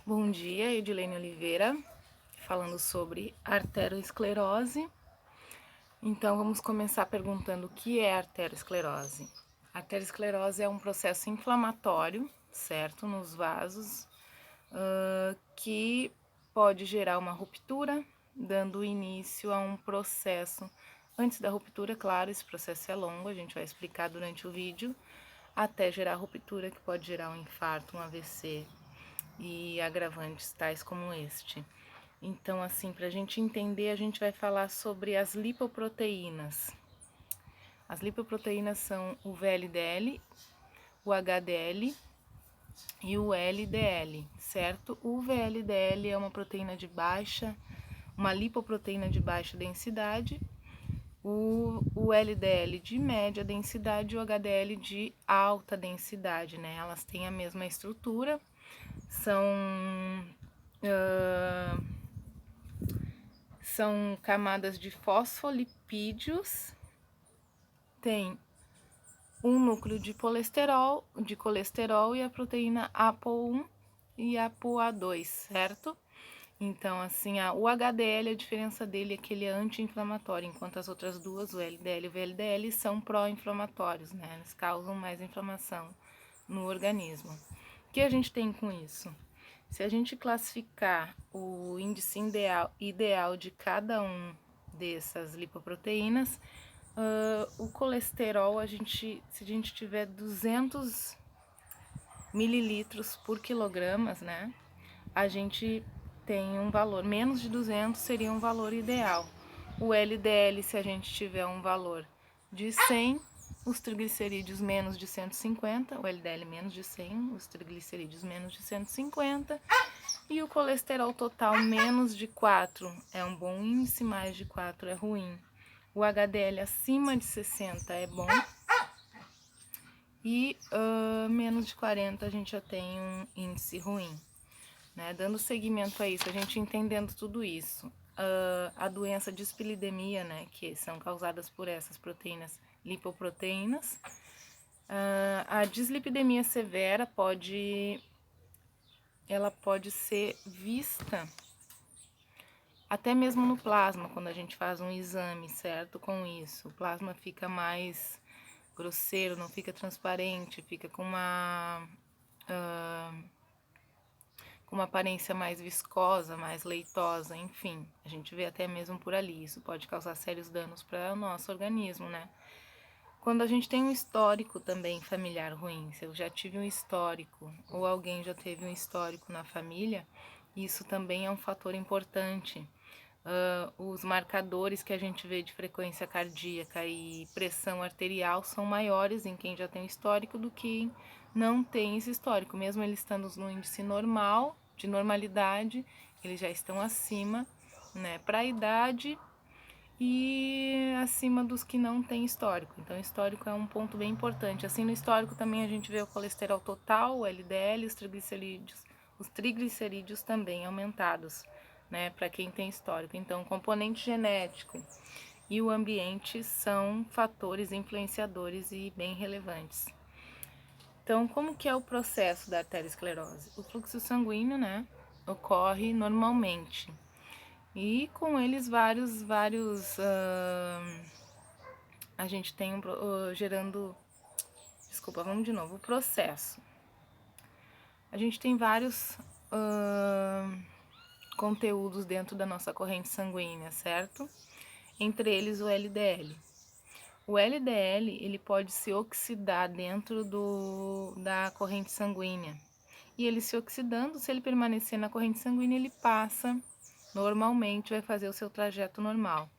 Bom dia, Edilene Oliveira, falando sobre arteriosclerose. Então, vamos começar perguntando o que é arteriosclerose. A arteriosclerose é um processo inflamatório, certo, nos vasos, que pode gerar uma ruptura, dando início a um processo. Antes da ruptura, claro, esse processo é longo, a gente vai explicar durante o vídeo, até gerar ruptura, que pode gerar um infarto, um AVC, e agravantes tais como este. Então, assim, para a gente entender, a gente vai falar sobre as lipoproteínas. As lipoproteínas são o VLDL, o HDL e o LDL, certo? O VLDL é uma proteína de baixa, uma lipoproteína de baixa densidade, o LDL de média densidade e o HDL de alta densidade, né? Elas têm a mesma estrutura, são são camadas de fosfolipídios, tem um núcleo de colesterol e a proteína ApoA1 e ApoA2, certo? Então, assim, o HDL, a diferença dele é que ele é anti-inflamatório, enquanto as outras duas, o LDL e o VLDL, são pró-inflamatórios, né? Eles causam mais inflamação no organismo. O que a gente tem com isso? Se a gente classificar o índice ideal de cada um dessas lipoproteínas, o colesterol, se a gente tiver 200 mililitros por quilogramas, né, a gente tem um valor, menos de 200 seria um valor ideal. O LDL, se a gente tiver um valor de 100, os triglicerídeos menos de 150, o LDL menos de 100, os triglicerídeos menos de 150, e o colesterol total menos de 4 é um bom índice, mais de 4 é ruim. O HDL acima de 60 é bom, e menos de 40 a gente já tem um índice ruim. Né? Dando seguimento a isso, a gente entendendo tudo isso, a doença de dislipidemia, né, que são causadas por essas proteínas, lipoproteínas, a dislipidemia severa ela pode ser vista até mesmo no plasma, quando a gente faz um exame, certo? Com isso, o plasma fica mais grosseiro, não fica transparente, fica com uma aparência mais viscosa, mais leitosa, enfim, a gente vê até mesmo por ali. Isso pode causar sérios danos para o nosso organismo, né? Quando a gente tem um histórico também familiar ruim, se eu já tive um histórico ou alguém já teve um histórico na família, isso também é um fator importante. Os marcadores que a gente vê de frequência cardíaca e pressão arterial são maiores em quem já tem histórico do que em não tem esse histórico. Mesmo eles estando no índice normal, de normalidade, eles já estão acima, né, para a idade e acima dos que não têm histórico. Então, histórico é um ponto bem importante. Assim, no histórico também a gente vê o colesterol total, o LDL, os triglicerídeos também aumentados, né, para quem tem histórico. Então, o componente genético e o ambiente são fatores influenciadores e bem relevantes. Então, como que é o processo da arteriosclerose? O fluxo sanguíneo, né, ocorre normalmente. E com eles a gente tem gerando, desculpa, vamos de novo, o processo. A gente tem vários conteúdos dentro da nossa corrente sanguínea, certo? Entre eles o LDL. O LDL, ele pode se oxidar dentro da corrente sanguínea. E ele se oxidando, se ele permanecer na corrente sanguínea, ele passa normalmente, vai fazer o seu trajeto normal.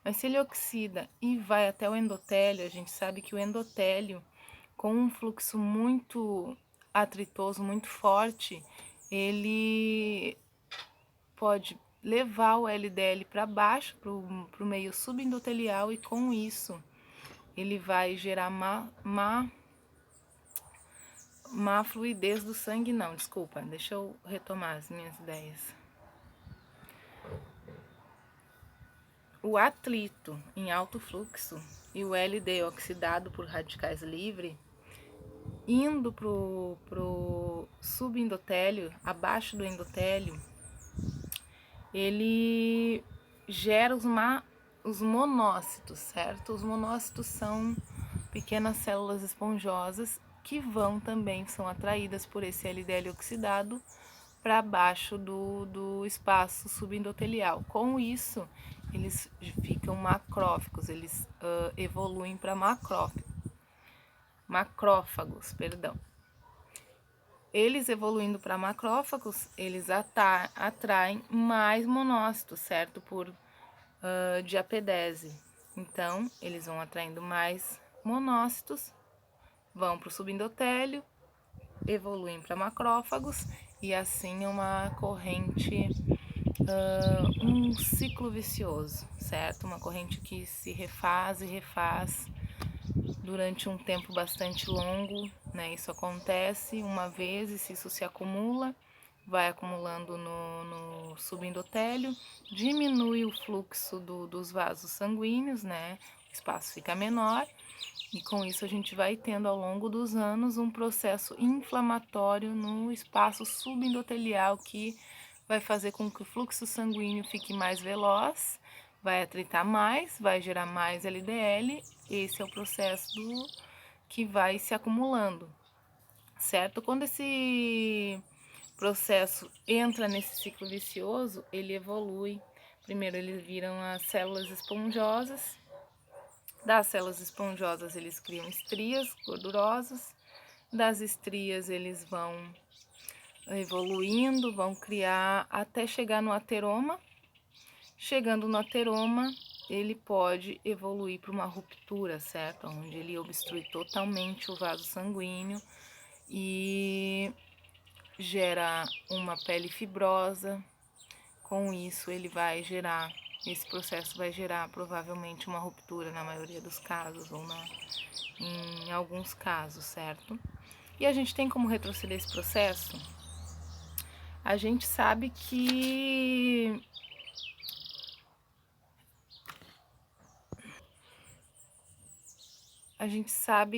Mas se ele oxida e vai até o endotélio, a gente sabe que o endotélio, com um fluxo muito atritoso, muito forte, ele pode levar o LDL para baixo, para o meio subendotelial, e com isso ele vai gerar má fluidez do sangue. Não, desculpa, deixa eu retomar as minhas ideias. O atrito em alto fluxo e o LD oxidado por radicais livres indo pro subendotélio, abaixo do endotélio, ele gera os monócitos, certo? Os monócitos são pequenas células esponjosas que são atraídas por esse LDL oxidado para baixo do espaço subendotelial. Com isso, eles ficam macrófagos, eles evoluem para macrófagos, perdão. Eles evoluindo para macrófagos, eles atraem mais monócitos, certo? Por diapedese. Então, eles vão atraindo mais monócitos, vão para o subendotélio, evoluem para macrófagos e assim é uma corrente, um ciclo vicioso, certo? Uma corrente que se refaz e refaz durante um tempo bastante longo, né? Isso acontece uma vez e se isso se acumula, vai acumulando no subendotélio, diminui o fluxo dos vasos sanguíneos, né? O espaço fica menor e com isso a gente vai tendo ao longo dos anos um processo inflamatório no espaço subendotelial que vai fazer com que o fluxo sanguíneo fique mais veloz, vai atritar mais, vai gerar mais LDL. Esse é o processo que vai se acumulando, certo? Quando esse processo entra nesse ciclo vicioso, ele evolui. Primeiro eles viram as células esponjosas. Das células esponjosas eles criam estrias gordurosas. Das estrias eles vão evoluindo, vão criar até chegar no ateroma. Chegando no ateroma, ele pode evoluir para uma ruptura, certo? Onde ele obstrui totalmente o vaso sanguíneo e gera uma pele fibrosa. Com isso, esse processo vai gerar provavelmente uma ruptura na maioria dos casos, ou em alguns casos, certo? E a gente tem como retroceder esse processo? A gente sabe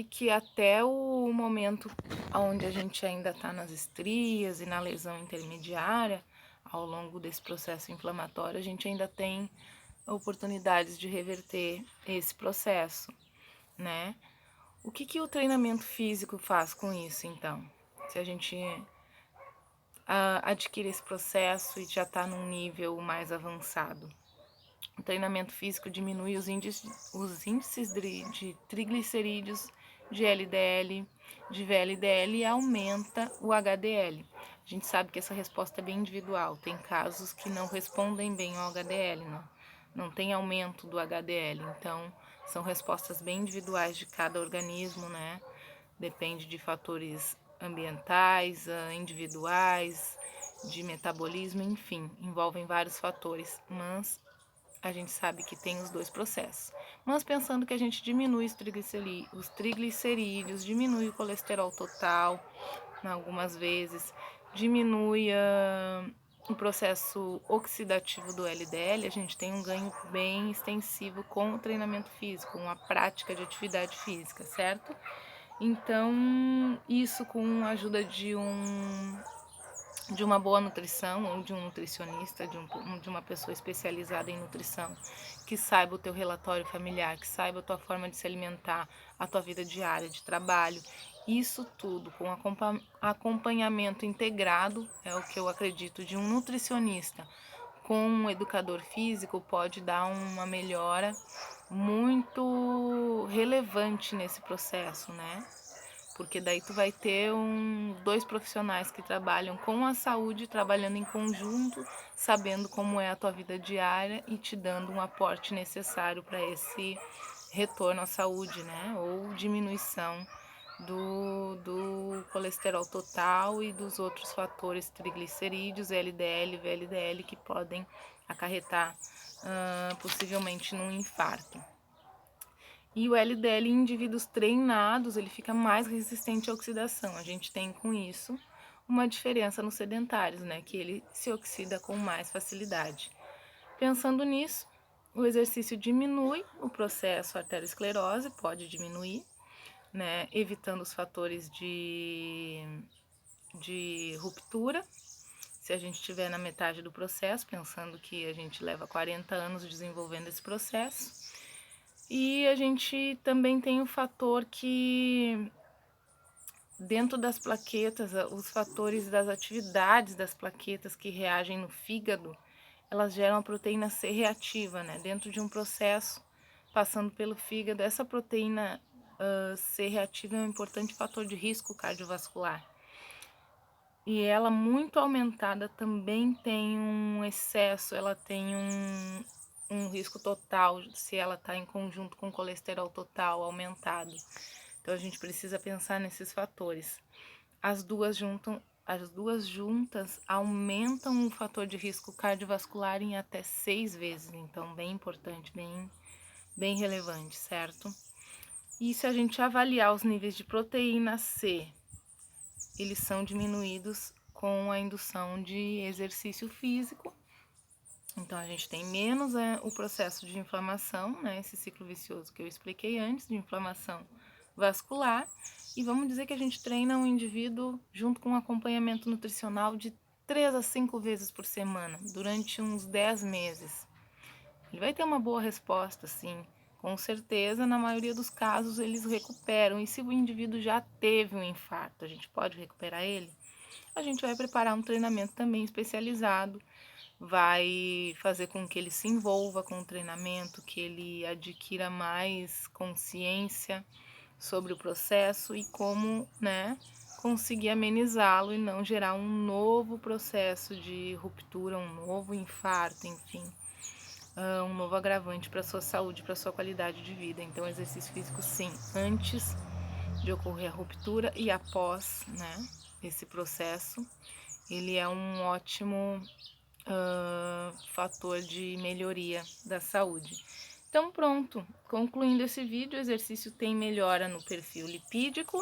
que até o momento onde a gente ainda está nas estrias e na lesão intermediária, ao longo desse processo inflamatório, a gente ainda tem oportunidades de reverter esse processo, né? O que o treinamento físico faz com isso, então? Se a gente adquire esse processo e já está num nível mais avançado. O treinamento físico diminui os índices de triglicerídeos, de LDL, de VLDL e aumenta o HDL. A gente sabe que essa resposta é bem individual. Tem casos que não respondem bem ao HDL, não tem aumento do HDL. Então, são respostas bem individuais de cada organismo, né? Depende de fatores ambientais, individuais, de metabolismo, enfim, envolvem vários fatores, mas a gente sabe que tem os dois processos. Mas pensando que a gente diminui os triglicerídeos, diminui o colesterol total, algumas vezes, diminui o processo oxidativo do LDL, a gente tem um ganho bem extensivo com o treinamento físico, uma prática de atividade física, certo? Então, isso com a ajuda de uma boa nutrição ou de um nutricionista, de uma pessoa especializada em nutrição, que saiba o teu relatório familiar, que saiba a tua forma de se alimentar, a tua vida diária de trabalho, isso tudo com acompanhamento integrado, é o que eu acredito, de um nutricionista com um educador físico, pode dar uma melhora muito relevante nesse processo, né? Porque daí tu vai ter dois profissionais que trabalham com a saúde, trabalhando em conjunto, sabendo como é a tua vida diária e te dando um aporte necessário para esse retorno à saúde, né? Ou diminuição do colesterol total e dos outros fatores triglicerídeos, LDL, VLDL, que podem acarretar possivelmente num infarto. E o LDL em indivíduos treinados, ele fica mais resistente à oxidação. A gente tem com isso uma diferença nos sedentários, né? Que ele se oxida com mais facilidade. Pensando nisso, o exercício diminui o processo arteriosclerose, pode diminuir. né, evitando os fatores de ruptura, se a gente estiver na metade do processo, pensando que a gente leva 40 anos desenvolvendo esse processo. E a gente também tem o fator que, dentro das plaquetas, os fatores das atividades das plaquetas que reagem no fígado, elas geram a proteína C reativa, né? Dentro de um processo, passando pelo fígado, essa proteína C reativa é um importante fator de risco cardiovascular. E ela muito aumentada também tem um excesso, ela tem um risco total se ela está em conjunto com colesterol total aumentado. Então a gente precisa pensar nesses fatores. As duas juntas aumentam o fator de risco cardiovascular em até 6 vezes, então bem importante, bem relevante, certo? E se a gente avaliar os níveis de proteína C, eles são diminuídos com a indução de exercício físico. Então a gente tem menos o processo de inflamação, né, esse ciclo vicioso que eu expliquei antes, de inflamação vascular. E vamos dizer que a gente treina um indivíduo junto com um acompanhamento nutricional de 3 a 5 vezes por semana, durante uns 10 meses. Ele vai ter uma boa resposta, sim. Com certeza, na maioria dos casos, eles recuperam. E se o indivíduo já teve um infarto, a gente pode recuperar ele? A gente vai preparar um treinamento também especializado, vai fazer com que ele se envolva com o treinamento, que ele adquira mais consciência sobre o processo e como, né, conseguir amenizá-lo e não gerar um novo processo de ruptura, um novo infarto, enfim, um novo agravante para a sua saúde, para a sua qualidade de vida. Então, exercício físico, sim, antes de ocorrer a ruptura e após, né, esse processo, ele é um ótimo fator de melhoria da saúde. Então pronto, concluindo esse vídeo, o exercício tem melhora no perfil lipídico,